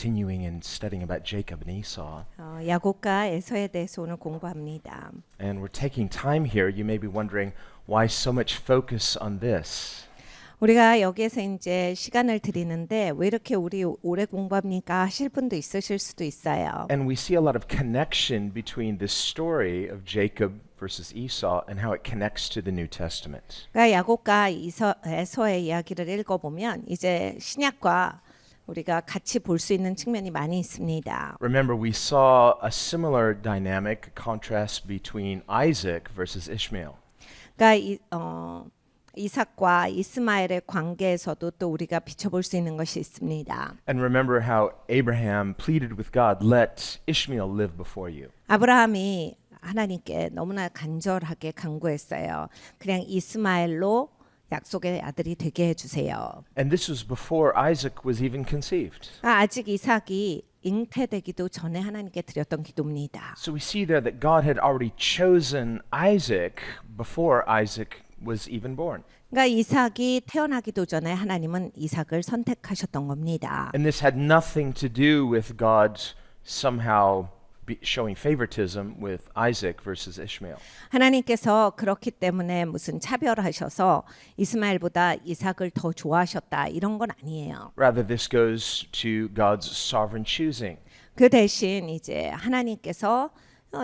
continuing and studying about Jacob and Esau. 야곱과 에서에 대해서 오늘 공부합니다. And we're taking time here. You may be wondering why so much focus on this. 우리가 여기에서 이제 시간을 드리는데 왜 이렇게 우리 오래 공부합니까 하실 분도 있으실 수도 있어요. And we see a lot of connection between this story of Jacob versus Esau and how it connects to the New Testament. 그러니까 야곱과 에서의 이야기를 읽어보면 이제 신약과 우리가 같이 볼 수 있는 측면이 많이 있습니다. Remember, we saw a similar dynamic contrast between Isaac versus Ishmael. 그러니까 이삭과 이스마엘의 관계에서도 또 우리가 비춰볼 수 있는 것이 있습니다. And remember how Abraham pleaded with God, let Ishmael live before you. 아브라함이 하나님께 너무나 간절하게 간구했어요. 그냥 이스마엘로 약속의 아들이 되게 해주세요. And this was before Isaac was even conceived. 아직 이삭이 잉태되기도 전에 하나님께 드렸던 기도입니다. So we see there that God had already chosen Isaac before Isaac was even born. 그러니까 이삭이 태어나기도 전에 하나님은 이삭을 선택하셨던 겁니다. And this had nothing to do with God somehow showing favoritism with Isaac versus Ishmael. 하나님께서 그렇기 때문에 무슨 차별하셔서 이스마엘보다 이삭을 더 좋아하셨다 이런 건 아니에요. Rather, this goes to God's sovereign choosing. 그 대신 이제 하나님께서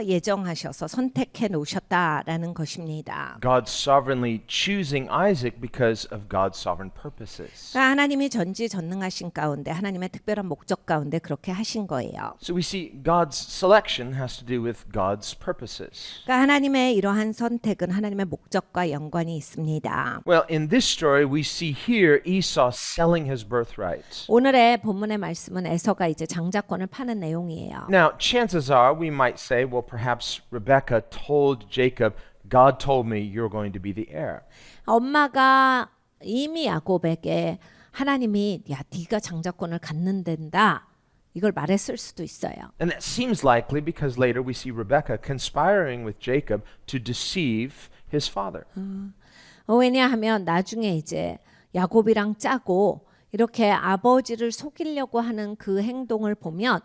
예정하셔서 선택해 놓으셨다라는 것입니다. God sovereignly choosing Isaac because of God's sovereign purposes. 그러니까 하나님이 전지전능하신 가운데 하나님의 특별한 목적 가운데 그렇게 하신 거예요. So we see God's selection has to do with God's purposes. 그러니까 하나님의 이러한 선택은 하나님의 목적과 연관이 있습니다. Well, in this story we see here Esau selling his birthright. 오늘의 본문의 말씀은 에서가 이제 장자권을 파는 내용이에요. Now, chances are we might say, well, perhaps Rebekah told Jacob, God told me you're going to be the heir. 엄마가 이미 야곱에게 하나님이 야 네가 장자권을 갖는단다 이걸 말했을 수도 있어요. And that seems likely because later we see Rebekah conspiring with Jacob to deceive his father. 왜냐하면 나중에 이제 야곱이랑 짜고 이렇게 아버지를 속이려고 하는 그 행동을 보면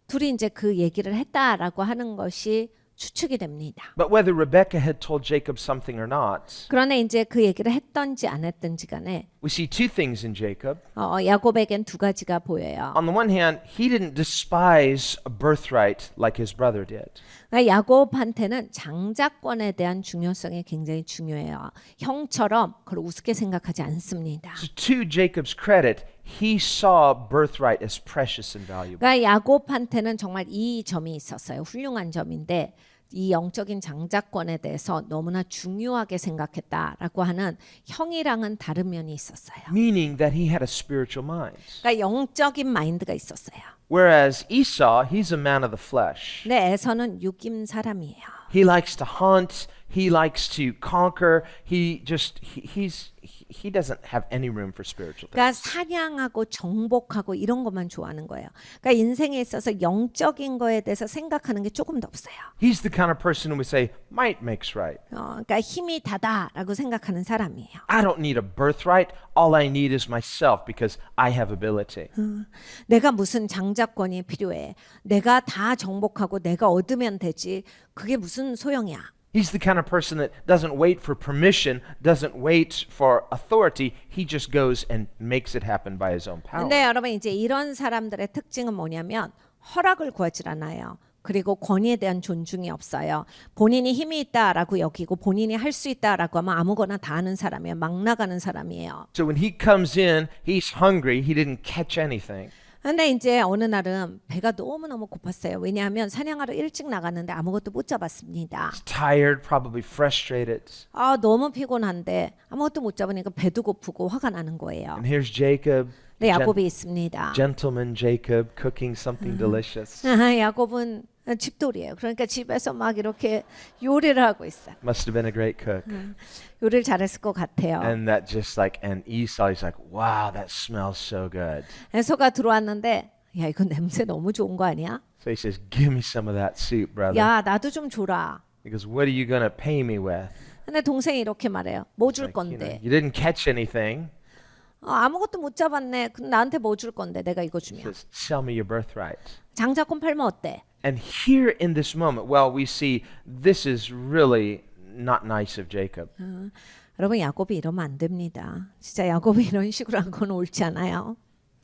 둘이 이제 그 얘기를 했다라고 하는 것이 추측이 됩니다. But whether Rebekah had told Jacob something or not, 그러나 이제 그 얘기를 했던지 안 했던지 간에 we see two things in Jacob. 야곱에겐 두 가지가 보여요. On the one hand, he didn't despise a birthright like his brother did. 그러니까 야곱한테는 장자권에 대한 중요성이 굉장히 중요해요. 형처럼 그걸 우습게 생각하지 않습니다. So to Jacob's credit, he saw birthright as precious and valuable. 그러니까 야곱한테는 정말 이 점이 있었어요. 훌륭한 점인데 이 영적인 장자권에 대해서 너무나 중요하게 생각했다라고 하는 형이랑은 다른 면이 있었어요. Meaning that he had a spiritual mind. 그러니까 영적인 마인드가 있었어요. Whereas Esau, he's a man of the flesh. 근데 에서는 육임 사람이에요. He likes to hunt, he likes to conquer, he doesn't have any room for spiritual 그러니까 things. 사냥하고 정복하고 이런 것만 좋아하는 거예요. 그러니까 인생에 있어서 영적인 거에 대해서 생각하는 게 조금도 없어요. He's the kind of person who would say, might makes right. 그러니까 힘이 다다라고 생각하는 사람이에요. I don't need a birthright, all I need is myself because I have ability. 내가 무슨 장자권이 필요해. 내가 다 정복하고 내가 얻으면 되지. 그게 무슨 소용이야. He's the kind of person that doesn't wait for permission, doesn't wait for authority. He just goes and makes it happen by his own power. 근데 여러분 이제 이런 사람들의 특징은 뭐냐면 허락을 구하지 않아요. 그리고 권위에 대한 존중이 없어요. 본인이 힘이 있다라고 여기고 본인이 할 수 있다라고 하면 아무거나 다 하는 사람이에요. 막 나가는 사람이에요. So when he comes in, he's hungry. He didn't catch anything. 근데 이제 어느 날은 배가 너무너무 고팠어요. 왜냐하면 사냥하러 일찍 나갔는데 아무것도 못 잡았습니다. He's tired, probably frustrated. 너무 피곤한데 아무것도 못 잡으니까 배도 고프고 화가 나는 거예요. And here's Jacob, 네, 야곱이 있습니다. gentleman Jacob, cooking something delicious. 야곱은 집돌이에요. 그러니까 집에서 막 이렇게 요리를 하고 있어요. Must have been a great cook. 요리를 잘했을 것 같아요. And that just like, and Esau, he's like, wow, that smells so good. 에서가 들어왔는데 야 이거 냄새 너무 좋은 거 아니야? So he says, give me some of that soup, brother. 야 나도 좀 줘라. He goes, what are you going to pay me with? 근데 동생이 이렇게 말해요. 뭐 줄 Like, 건데? you didn't catch anything. 아무것도 못 잡았네. 그럼 나한테 뭐 줄 건데 내가 이거 He 주면. says, "Sell me your birthright." 장자권 팔면 어때? And here in this moment, well, we see this is really not nice of Jacob. 여러분 야곱이 이러면 안 됩니다. 진짜 야곱이 이런 식으로 한 건 옳지 않아요.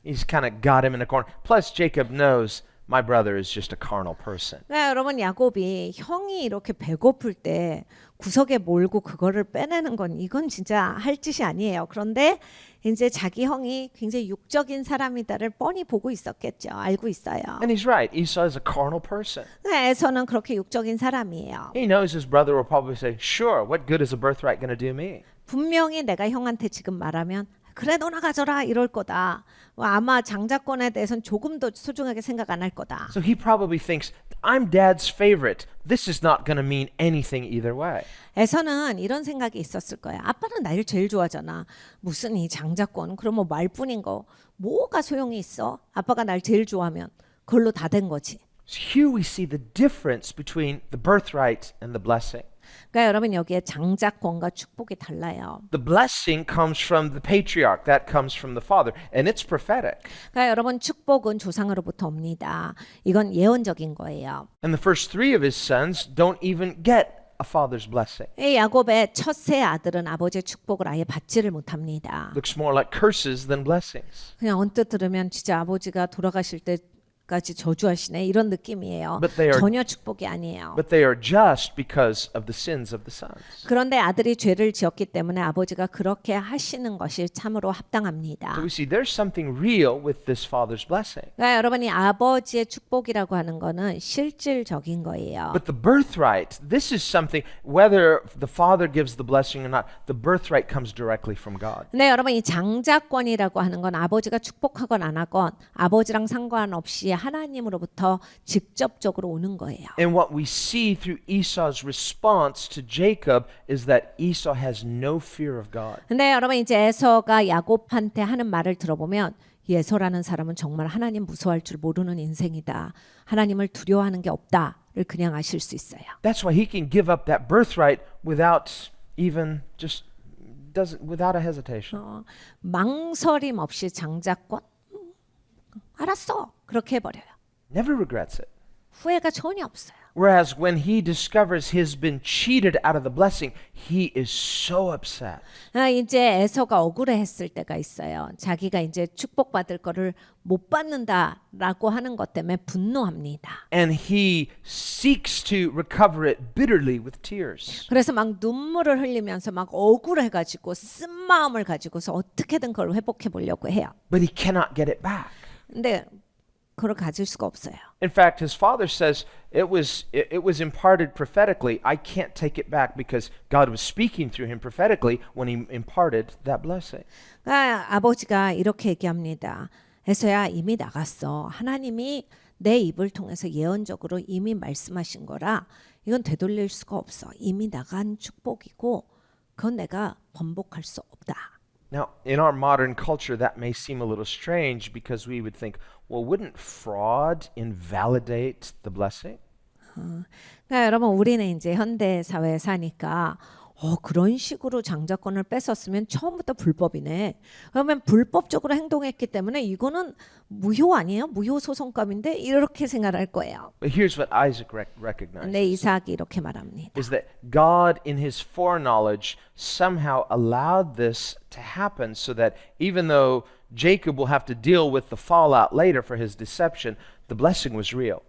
He's kind of got him in a corner. Plus, Jacob knows my brother is just a carnal person. 그러니까 여러분 야곱이 형이 이렇게 배고플 때 구석에 몰고 그거를 빼내는 건 이건 진짜 할 짓이 아니에요. 그런데 이제 자기 형이 굉장히 육적인 사람이다를 뻔히 보고 있었겠죠. 알고 있어요. And he's right. Esau is a carnal person. 에서는 그렇게 육적인 사람이에요. He knows his brother will probably say, "Sure, what good is a birthright going to do me?" 분명히 내가 형한테 지금 말하면 그래 너나 가져라 이럴 거다. 아마 장자권에 대해서는 조금 더 소중하게 생각 안 할 거다. So he probably thinks, "I'm dad's favorite. This is not going to mean anything either way." 에서는 이런 생각이 있었을 거야. 아빠는 날 제일 좋아하잖아. 무슨 이 장자권 그럼 뭐 말뿐인 거 뭐가 소용이 있어? 아빠가 날 제일 좋아하면 그걸로 다 된 거지. So here we see the difference between the birthright and the blessing. 그러니까 여러분 여기에 장자권과 축복이 달라요. The blessing comes from the patriarch, that comes from the father, and it's prophetic. 그러니까 여러분 축복은 조상으로부터 옵니다. 이건 예언적인 거예요. And the first three of his sons don't even get a father's blessing. 이 야곱의 첫세 아들은 아버지의 축복을 아예 받지를 못합니다. Looks more like curses than blessings. 그냥 언뜻 들으면 진짜 아버지가 돌아가실 때까지 저주하시네 이런 느낌이에요. But they are- 전혀 축복이 아니에요. But they are just because of the sins of the sons. 그런데 아들이 죄를 지었기 때문에 아버지가 그렇게 하시는 것이 참으로 합당합니다. So we see there's something real with this father's blessing. 그러니까 여러분이 아버지의 축복이라고 하는 거는 실질적인 거예요. But the birthright, this is something, whether the father gives the blessing or not, the birthright comes directly from God. 근데 여러분 이 장자권이라고 하는 건 아버지가 축복하건 안 하건 아버지랑 상관없이 하나님으로부터 직접적으로 오는 거예요. And what we see through Esau's response to Jacob is that Esau has no fear of God. 근데 여러분 이제 에서가 야곱한테 하는 말을 들어보면 이 에서라는 사람은 정말 하나님 무서워할 줄 모르는 인생이다. 하나님을 두려워하는 게 없다를 그냥 아실 수 있어요. That's why he can give up that birthright without even just without a hesitation. 망설임 없이 장자권? 알았어. 그렇게 해버려요. Never regrets it. 후회가 전혀 없어요. Whereas when he discovers he's been cheated out of the blessing, he is so upset. 이제 에서가 억울해했을 때가 있어요. 자기가 이제 축복받을 거를 못 받는다라고 하는 것 때문에 분노합니다. And he seeks to recover it bitterly with tears. 그래서 막 눈물을 흘리면서 막 억울해가지고 쓴 마음을 가지고서 어떻게든 그걸 회복해 보려고 해요. But he cannot get it back. 근데 그걸 가질 수가 없어요. In fact, his father says it was imparted prophetically. I can't take it back because God was speaking through him prophetically when he imparted that blessing. 그러니까 아버지가 이렇게 얘기합니다. 에서야 이미 나갔어. 하나님이 내 입을 통해서 예언적으로 이미 말씀하신 거라 이건 되돌릴 수가 없어. 이미 나간 축복이고 그건 내가 번복할 수 없다. Now, in our modern culture, that may seem a little strange because we would think, well, wouldn't fraud invalidate the blessing? 그러니까 여러분 우리는 이제 현대 사회에 사니까 그런 식으로 장자권을 뺏었으면 처음부터 불법이네. 그러면 불법적으로 행동했기 때문에 이거는 무효 아니에요? 무효 소송감인데 이렇게 생각할 거예요. But here's what Isaac recognized. 근데 이삭이 이렇게 말합니다. Is that God in his foreknowledge somehow allowed this to happen so that even though Jacob will have to deal with the fallout later for his deception, the blessing was real.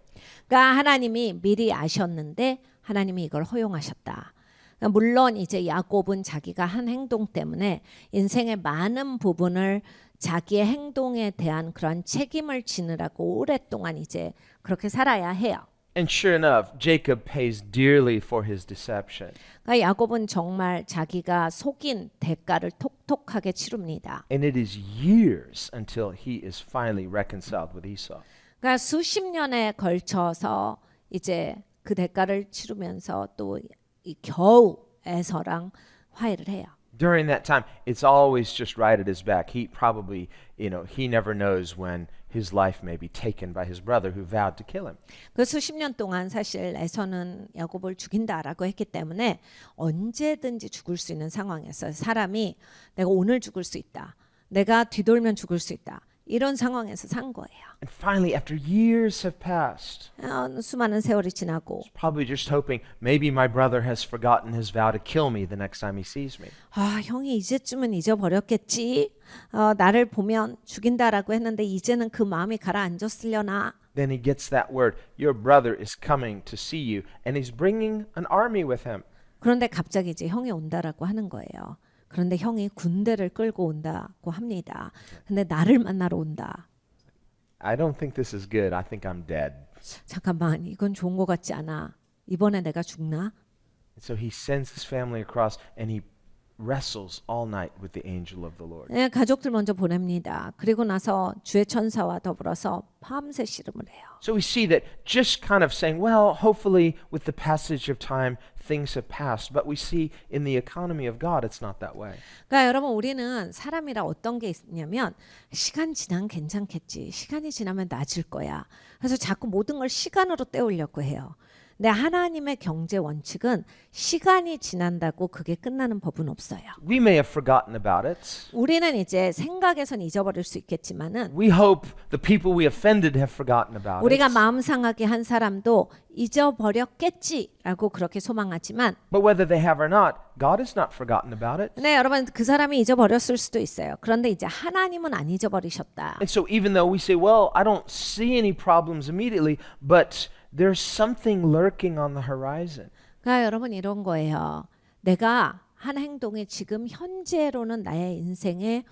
그러니까 하나님이 미리 아셨는데 하나님이 이걸 허용하셨다. 그러니까 물론 이제 야곱은 자기가 한 행동 때문에 인생의 많은 부분을 자기의 행동에 대한 그런 책임을 지느라고 오랫동안 이제 그렇게 살아야 해요. And sure enough, Jacob pays dearly for his deception. 그러니까 야곱은 정말 자기가 속인 대가를 톡톡하게 치릅니다. And it is years until he is finally reconciled with Esau. 그러니까 수십 년에 걸쳐서 이제 그 대가를 치르면서 또 이 겨우 에서랑 화해를 해요. During that time, it's always just right at his back. He probably, he never knows when his life may be taken by his brother who vowed to kill him. 그 수십 년 동안 사실 에서는 야곱을 죽인다라고 했기 때문에 언제든지 죽을 수 있는 상황에서 사람이 내가 오늘 죽을 수 있다. 내가 뒤돌면 죽을 수 있다. 이런 상황에서 산 거예요. And finally, after years have passed, 수많은 세월이 지나고 probably just hoping maybe my brother has forgotten his vow to kill me the next time he sees me. 형이 이제쯤은 잊어버렸겠지. 나를 보면 죽인다라고 했는데 이제는 그 마음이 가라앉았으려나. Then he gets that word, your brother is coming to see you, and he's bringing an army with him. 그런데 갑자기 이제 형이 온다라고 하는 거예요. 그런데 형이 군대를 끌고 온다고 합니다. 근데 나를 만나러 온다. I don't think this is good. I think I'm dead. 잠깐만, 이건 좋은 것 같지 않아. 이번에 내가 죽나? And so he sends his family across and he wrestles all night with the angel of the Lord. 네, 가족들 먼저 보냅니다. 그리고 나서 주의 천사와 더불어서 밤새 씨름을 해요. So we see that just kind of saying, well, hopefully with the passage of time, things have passed. But we see in the economy of God, it's not that way. 그러니까 여러분 우리는 사람이라 어떤 게 있냐면 시간 지나면 괜찮겠지. 시간이 지나면 나아질 거야. 그래서 자꾸 모든 걸 시간으로 때우려고 해요. 근데 하나님의 경제 원칙은 시간이 지난다고 그게 끝나는 법은 없어요. We may have forgotten about it. 우리는 이제 생각에선 잊어버릴 수 있겠지만은 We hope the people we offended have forgotten about 우리가 it. 마음 상하게 한 사람도 잊어버렸겠지라고 그렇게 소망하지만 But whether they have or not, God has not forgotten about it. 네, 여러분 그 사람이 잊어버렸을 수도 있어요. 그런데 이제 하나님은 안 잊어버리셨다. And so even though we say, well, I don't see any problems immediately, but there's something lurking on the horizon. 그러니까 여러분 이런 거예요. 내가 한 행동이 지금 현재로는 나의 인생에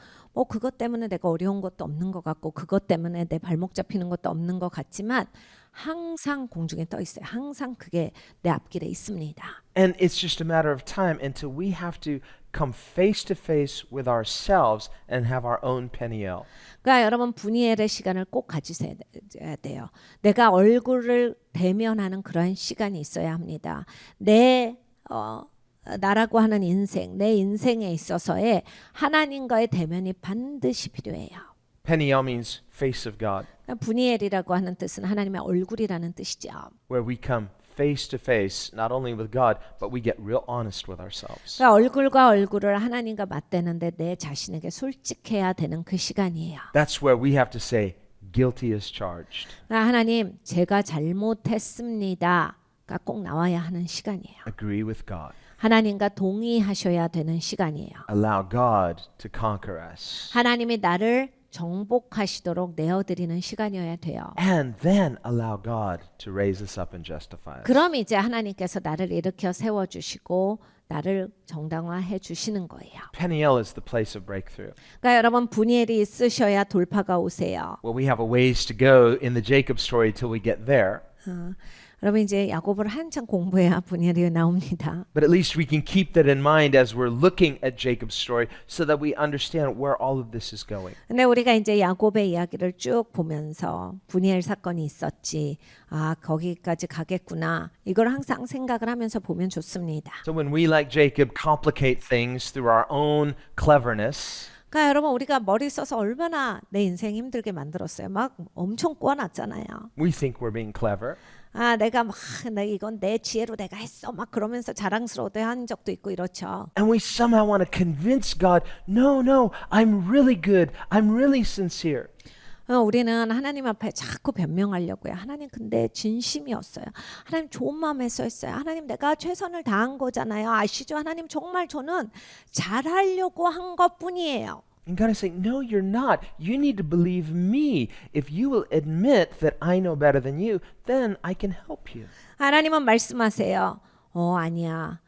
그것 때문에 내가 어려운 것도 없는 것 같고 그것 때문에 내 발목 잡히는 것도 없는 것 같지만 항상 공중에 떠 있어요. 항상 그게 내 앞길에 있습니다. And it's just a matter of time until we have to come face to face with ourselves and have our own Peniel. 그러니까 여러분 분이엘의 시간을 꼭 가지셔야 돼요. 내가 얼굴을 대면하는 그러한 시간이 있어야 합니다. 내 나라고 하는 인생, 내 인생에 있어서의 하나님과의 대면이 반드시 필요해요. Peniel means face of God, 분이엘이라고 하는 뜻은 하나님의 얼굴이라는 뜻이죠. where we come face to face, not only with God, but we get real honest with ourselves. 그러니까 얼굴과 얼굴을 하나님과 맞대는데 내 자신에게 솔직해야 되는 그 시간이에요. That's where we have to say, guilty as charged. 그러니까 하나님, 제가 잘못했습니다가 꼭 나와야 하는 시간이에요. Agree with God. 하나님과 동의하셔야 되는 시간이에요. Allow God to conquer us. 하나님이 나를 정복하시도록 내어드리는 시간이어야 돼요. And then allow God to raise us up and justify us. 그럼 이제 하나님께서 나를 일으켜 세워주시고 나를 정당화해 주시는 거예요. Peniel is the place of breakthrough. 그러니까 여러분 분이엘이 있으셔야 돌파가 오세요. Well, we have a ways to go in the Jacob story till we get there. 여러분 이제 야곱을 한참 공부해야 분이엘이 나옵니다. But at least we can keep that in mind as we're looking at Jacob's story so that we understand where all of this is going. 근데 우리가 이제 야곱의 이야기를 쭉 보면서 분이엘 사건이 있었지. 거기까지 가겠구나. 이걸 항상 생각을 하면서 보면 좋습니다. So when we, like Jacob, complicate things through our own cleverness, 그러니까 여러분 우리가 머리 써서 얼마나 내 인생 힘들게 만들었어요. 막 엄청 꼬아놨잖아요. we think we're being clever. 내가 이건 내 지혜로 내가 했어. 막 그러면서 자랑스러워도 한 적도 있고 이렇죠. And we somehow want to convince God, no, I'm really good. I'm really sincere. 우리는 하나님 앞에 자꾸 변명하려고요. 하나님 근데 진심이었어요. 하나님 좋은 마음에 했어요. 하나님 내가 최선을 다한 거잖아요. 아시죠? 하나님 정말 저는 잘하려고 한 것뿐이에요. And God is saying, no, you're not. You need to believe me. If you will admit that I know better than you, then I can help you. 하나님은 말씀하세요. 아니야.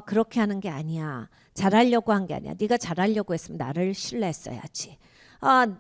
그렇게 하는 게 아니야. 잘하려고 한 게 아니야. 네가 잘하려고 했으면 나를 신뢰했어야지.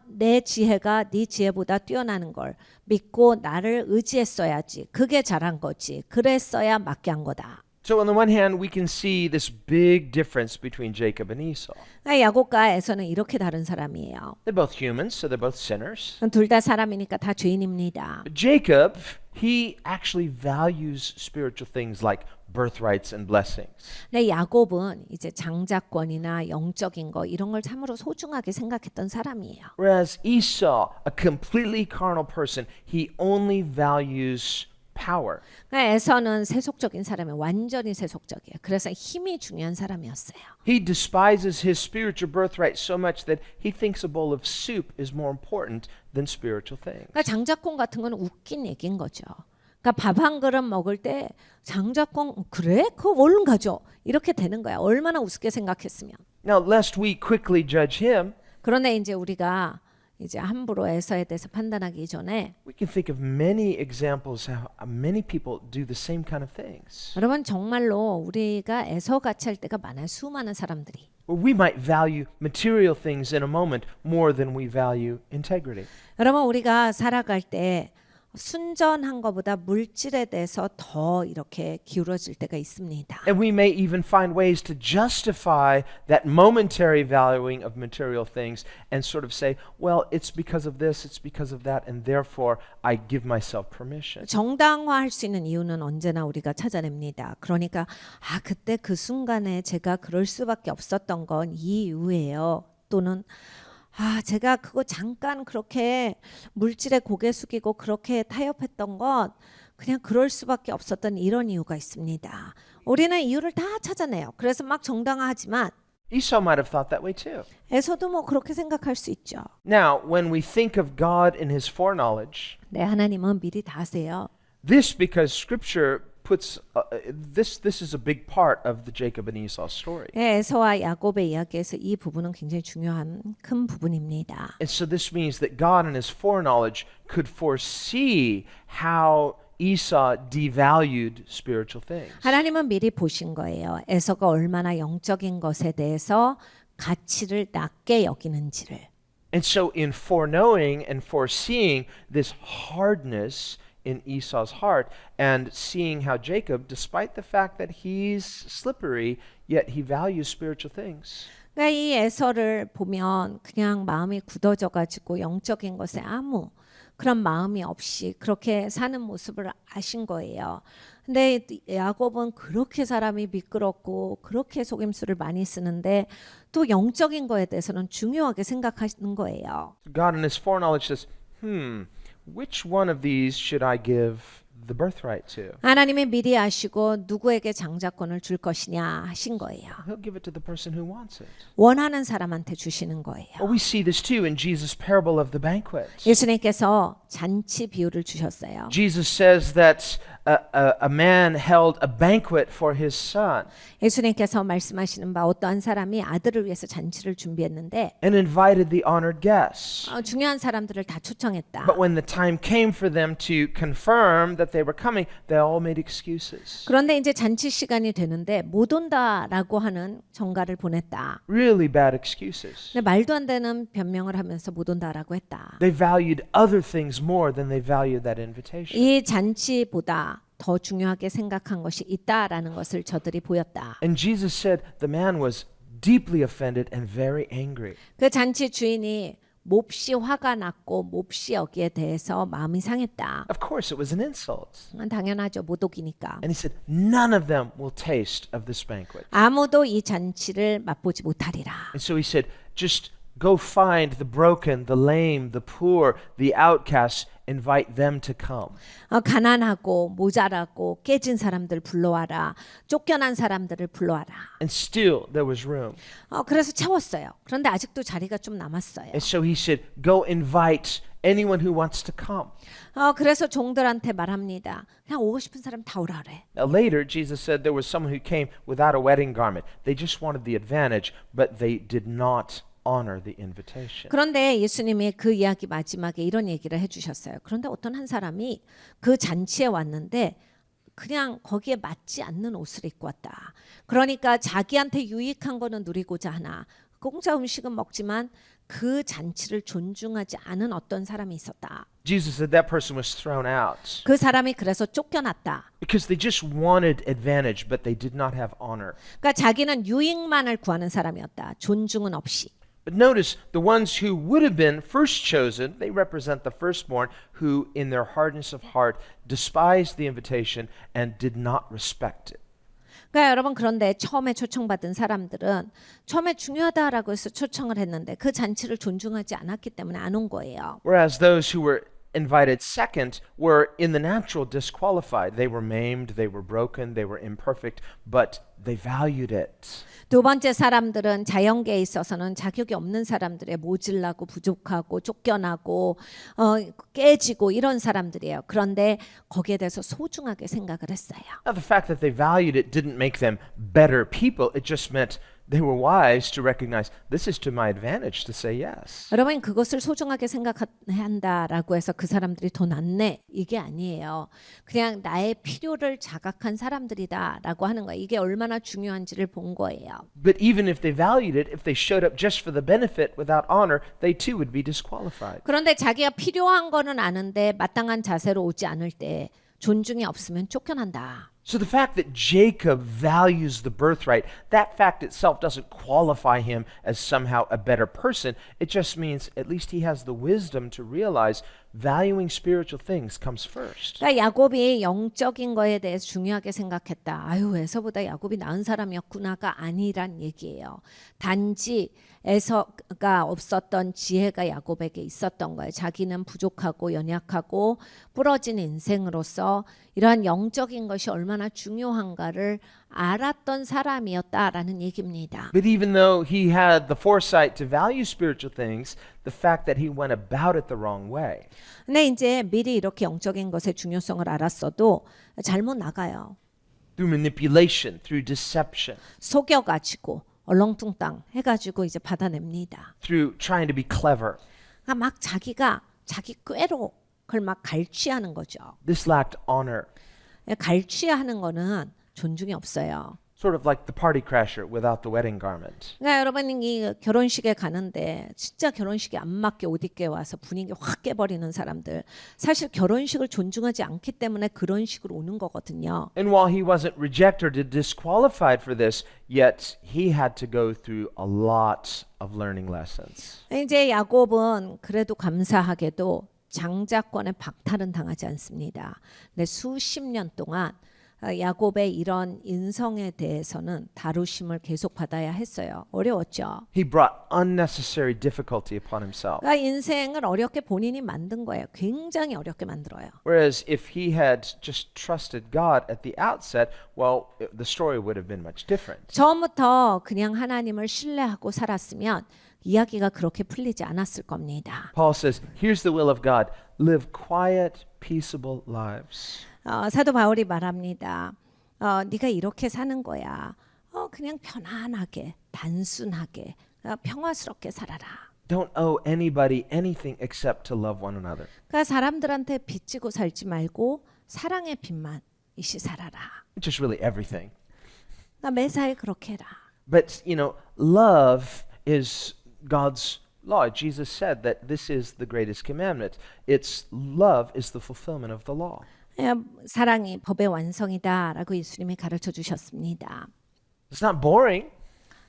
내 지혜가 네 지혜보다 뛰어나는 걸 믿고 나를 의지했어야지. 그게 잘한 거지. 그랬어야 맞게 한 거다. So on the one hand, we can see this big difference between Jacob and Esau. 야곱과 에서는 이렇게 다른 사람이에요. They're both humans, so they're both sinners. 둘 다 사람이니까 다 죄인입니다. But Jacob, he actually values spiritual things like birthrights and blessings. 근데 야곱은 이제 장자권이나 영적인 거 이런 걸 참으로 소중하게 생각했던 사람이에요. Whereas Esau, a completely carnal person, he only values power. 그러니까 에서는 세속적인 사람이에요. 완전히 세속적이에요. 그래서 힘이 중요한 사람이었어요. He despises his spiritual birthright so much that he thinks a bowl of soup is more important than spiritual things. 그러니까 장자권 같은 건 웃긴 얘기인 거죠. 그러니까 밥 한 그릇 먹을 때 장자권 그래? 그거 얼른 가져. 이렇게 되는 거야. 얼마나 우습게 생각했으면. Now, lest we quickly judge him, 그런데 이제 우리가 이제 함부로 에서에 대해서 판단하기 전에 we can think of many examples how many people do the same kind of things. 여러분 정말로 우리가 에서 같이 할 때가 많아요. 수많은 사람들이. Where we might value material things in a moment more than we value integrity. 여러분 우리가 살아갈 때 순전한 것보다 물질에 대해서 더 이렇게 기울어질 때가 있습니다. And we may even find ways to justify that momentary valuing of material things and sort of say, well, it's because of this, it's because of that, and therefore I give myself permission. 정당화할 수 있는 이유는 언제나 우리가 찾아냅니다. 그러니까 그때 그 순간에 제가 그럴 수밖에 없었던 건 이 이유예요. 또는 제가 그거 잠깐 그렇게 물질에 고개 숙이고 그렇게 타협했던 건 그냥 그럴 수밖에 없었던 이런 이유가 있습니다. 우리는 이유를 다 찾아내요. 그래서 막 정당화하지만 Esau might have thought that way too. 에서도 뭐 그렇게 생각할 수 있죠. Now, when we think of God in his foreknowledge, 네, 하나님은 미리 다 아세요. this because scripture puts this is a big part of the Jacob and Esau story. 네, 에서와 야곱의 이야기에서 이 부분은 굉장히 중요한 큰 부분입니다. And so this means that God in his foreknowledge could foresee how Esau devalued spiritual things. 하나님은 미리 보신 거예요. 에서가 얼마나 영적인 것에 대해서 가치를 낮게 여기는지를. And so in foreknowing and foreseeing this hardness in Esau's heart and seeing how Jacob, despite the fact that he's slippery, yet he values spiritual things. 그러니까 이 에서를 보면 그냥 마음이 굳어져 가지고 영적인 것에 아무 그런 마음이 없이 그렇게 사는 모습을 아신 거예요. 근데 야곱은 그렇게 사람이 미끄럽고 그렇게 속임수를 많이 쓰는데 또 영적인 거에 대해서는 중요하게 생각하시는 거예요. God in his foreknowledge says, which one of these should I give the birthright to? 하나님이 미리 아시고 누구에게 장자권을 줄 것이냐 하신 거예요. He'll give it to the person who wants it. 원하는 사람한테 주시는 거예요. Well, we see this too in Jesus' parable of the banquet. 예수님께서 잔치 비유를 주셨어요. Jesus says that a man held a banquet for his son 예수님께서 말씀하시는 바 어떠한 사람이 아들을 위해서 잔치를 준비했는데 and invited the honored guests. 중요한 사람들을 다 초청했다. But when the time came for them to confirm that they were coming, they all made excuses. 그런데 이제 잔치 시간이 되는데 못 온다라고 하는 전가를 보냈다. Really bad excuses. 근데 말도 안 되는 변명을 하면서 못 온다라고 했다. They valued other things more than they valued that invitation. 이 잔치보다 더 중요하게 생각한 것이 있다라는 것을 저들이 보였다. And Jesus said the man was deeply offended and very angry. 그 잔치 주인이 몹시 화가 났고 몹시 여기에 대해서 마음이 상했다. Of course, it was an insult. 당연하죠. 못 오기니까. And he said, none of them will taste of this banquet. 아무도 이 잔치를 맛보지 못하리라. And so he said, just go find the broken, the lame, the poor, the outcasts, invite them to come. 가난하고 모자라고 깨진 사람들 불러와라. 쫓겨난 사람들을 불러와라. And still there was room. 그래서 채웠어요. 그런데 아직도 자리가 좀 남았어요. And so he said, go invite anyone who wants to come. 그래서 종들한테 말합니다. 그냥 오고 싶은 사람 다 오라 그래. Now later, Jesus said there was someone who came without a wedding garment. They just wanted the advantage, but they did not honor the invitation. 그런데 예수님이 그 이야기 마지막에 이런 얘기를 해주셨어요. 그런데 어떤 한 사람이 그 잔치에 왔는데 그냥 거기에 맞지 않는 옷을 입고 왔다. 그러니까 자기한테 유익한 거는 누리고자 하나 공짜 음식은 먹지만 그 잔치를 존중하지 않은 어떤 사람이 있었다. Jesus said that person was thrown out 그 사람이 그래서 쫓겨났다. because they just wanted advantage, but they did not have honor. 그러니까 자기는 유익만을 구하는 사람이었다. 존중은 없이. But notice the ones who would have been first chosen, they represent the firstborn who in their hardness of heart despised the invitation and did not respect it. 그러니까 여러분 그런데 처음에 초청받은 사람들은 처음에 중요하다라고 해서 초청을 했는데 그 잔치를 존중하지 않았기 때문에 안 온 거예요. Whereas those who were invited second were in the natural disqualified. They were maimed, they were broken, they were imperfect, but they valued it. 두 번째 사람들은 자연계에 있어서는 자격이 없는 사람들의 모질라고 부족하고 쫓겨나고 깨지고 이런 사람들이에요. 그런데 거기에 대해서 소중하게 생각을 했어요. Now, the fact that they valued it didn't make them better people. It just meant they were wise to recognize this is to my advantage to say yes. 여러분 그것을 소중하게 생각해야 한다라고 해서 그 사람들이 더 낫네 이게 아니에요. 그냥 나의 필요를 자각한 사람들이다라고 하는 거예요. 이게 얼마나 중요한지를 본 거예요. But even if they valued it, if they showed up just for the benefit without honor, they too would be disqualified. 그런데 자기가 필요한 거는 아는데 마땅한 자세로 오지 않을 때 존중이 없으면 쫓겨난다. So the fact that Jacob values the birthright, that fact itself doesn't qualify him as somehow a better person. It just means at least he has the wisdom to realize valuing spiritual things comes first. 그러니까 야곱이 영적인 거에 대해서 중요하게 생각했다. 아유 에서보다 야곱이 나은 사람이었구나가 아니란 얘기예요. 단지 에서가 없었던 지혜가 야곱에게 있었던 거예요. 자기는 부족하고 연약하고 부러진 인생으로서 이러한 영적인 것이 얼마나 중요한가를 알았던 사람이었다라는 얘기입니다. But even though he had the foresight to value spiritual things, the fact that he went about it the wrong way. 근데 이제 미리 이렇게 영적인 것의 중요성을 알았어도 잘못 나가요. Through manipulation, through deception, 속여가지고 얼렁뚱땅 해가지고 이제 받아냅니다. through trying to be clever. 그러니까 막 자기가 자기 꾀로 그걸 막 갈취하는 거죠. This lacked honor. 갈취하는 거는 존중이 없어요. Sort of like the party crasher without the wedding garment. 그러니까 여러분 이 결혼식에 가는데 진짜 결혼식에 안 맞게 옷 입게 와서 분위기 확 깨버리는 사람들 사실 결혼식을 존중하지 않기 때문에 그런 식으로 오는 거거든요. And while he wasn't rejected or disqualified for this, yet he had to go through a lot of learning lessons. 이제 야곱은 그래도 감사하게도 장자권의 박탈은 당하지 않습니다. 근데 수십 년 동안 야곱의 이런 인성에 대해서는 다루심을 계속 받아야 했어요. 어려웠죠. He brought unnecessary difficulty upon himself. 그러니까 인생을 어렵게 본인이 만든 거예요. 굉장히 어렵게 만들어요. Whereas if he had just trusted God at the outset, well, the story would have been much different. 처음부터 그냥 하나님을 신뢰하고 살았으면 이야기가 그렇게 풀리지 않았을 겁니다. Paul says, here's the will of God. Live quiet, peaceable lives. 사도 바울이 말합니다. 네가 이렇게 사는 거야. 그냥 편안하게, 단순하게, 평화스럽게 살아라. Don't owe anybody anything except to love one another. 그러니까 사람들한테 빚지고 살지 말고 사랑의 빚만 이시 살아라. Just really everything. 그러니까 매사에 그렇게 해라. But, love is God's law. Jesus said that this is the greatest commandment. It's love is the fulfillment of the law. 사랑이 법의 완성이다라고 예수님이 가르쳐 주셨습니다. It's not boring.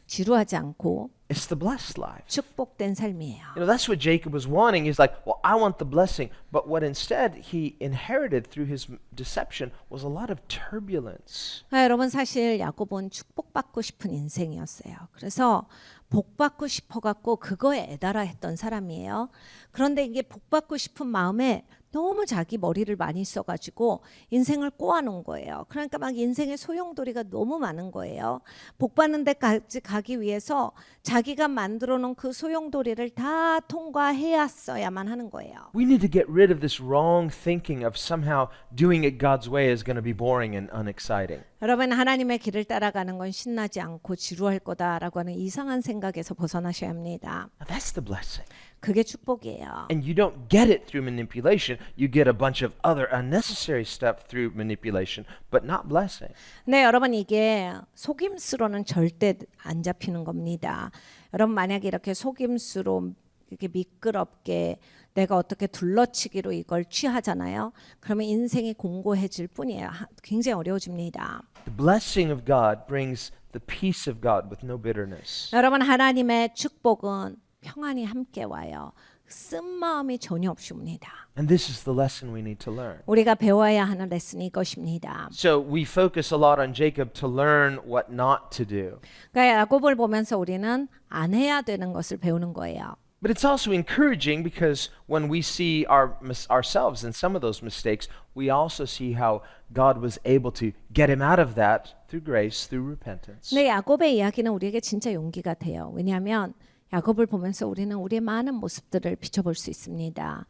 지루하지 않고 It's the blessed life. 축복된 삶이에요. That's what Jacob was wanting. He's like, well, I want the blessing. But what instead he inherited through his deception was a lot of turbulence. 여러분 사실 야곱은 축복받고 싶은 인생이었어요. 그래서 복받고 싶어갖고 그거에 애달아 했던 사람이에요. 그런데 이게 복받고 싶은 마음에 너무 자기 머리를 많이 써가지고 인생을 꼬아놓은 거예요. 그러니까 막 인생의 소용돌이가 너무 많은 거예요. 복받는 데까지 가기 위해서 자기가 만들어놓은 그 소용돌이를 다 통과해야만 하는 거예요. We need to get rid of this wrong thinking of somehow doing it God's way is going to be boring and unexciting. 여러분 하나님의 길을 따라가는 건 신나지 않고 지루할 거다라고 하는 이상한 생각에서 벗어나셔야 합니다. Now, that's the blessing. 그게 축복이에요. And you don't get it through manipulation. You get a bunch of other unnecessary stuff through manipulation, but not blessing. 네, 여러분 이게 속임수로는 절대 안 잡히는 겁니다. 여러분 만약에 이렇게 속임수로 이렇게 미끄럽게 내가 어떻게 둘러치기로 이걸 취하잖아요. 그러면 인생이 공고해질 뿐이에요. 굉장히 어려워집니다. The blessing of God brings the peace of God with no bitterness. 여러분 하나님의 축복은 평안이 함께 와요. 쓴 마음이 전혀 없이 옵니다. And this is the lesson we need to learn. 우리가 배워야 하는 레슨이 이것입니다. So we focus a lot on Jacob to learn what not to do. 그러니까 야곱을 보면서 우리는 안 해야 되는 것을 배우는 거예요. But it's also encouraging because when we see ourselves in some of those mistakes, we also see how God was able to get him out of that through grace, through repentance. 근데 야곱의 이야기는 우리에게 진짜 용기가 돼요. 왜냐하면 야곱을 보면서 우리는 우리의 많은 모습들을 비춰볼 수 있습니다.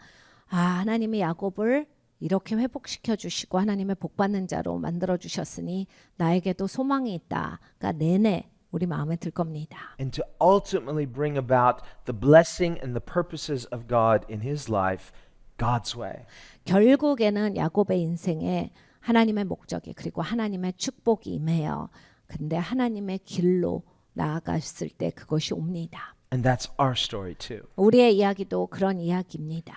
아, 하나님이 야곱을 이렇게 회복시켜 주시고 하나님의 복받는 자로 만들어 주셨으니 나에게도 소망이 있다가 내내 우리 마음에 들 겁니다. And to ultimately bring about the blessing and the purposes of God in his life, God's way. 결국에는 야곱의 인생에 하나님의 목적이 그리고 하나님의 축복이 임해요. 근데 하나님의 길로 나아갔을 때 그것이 옵니다. And that's our story too. 우리의 이야기도 그런 이야기입니다.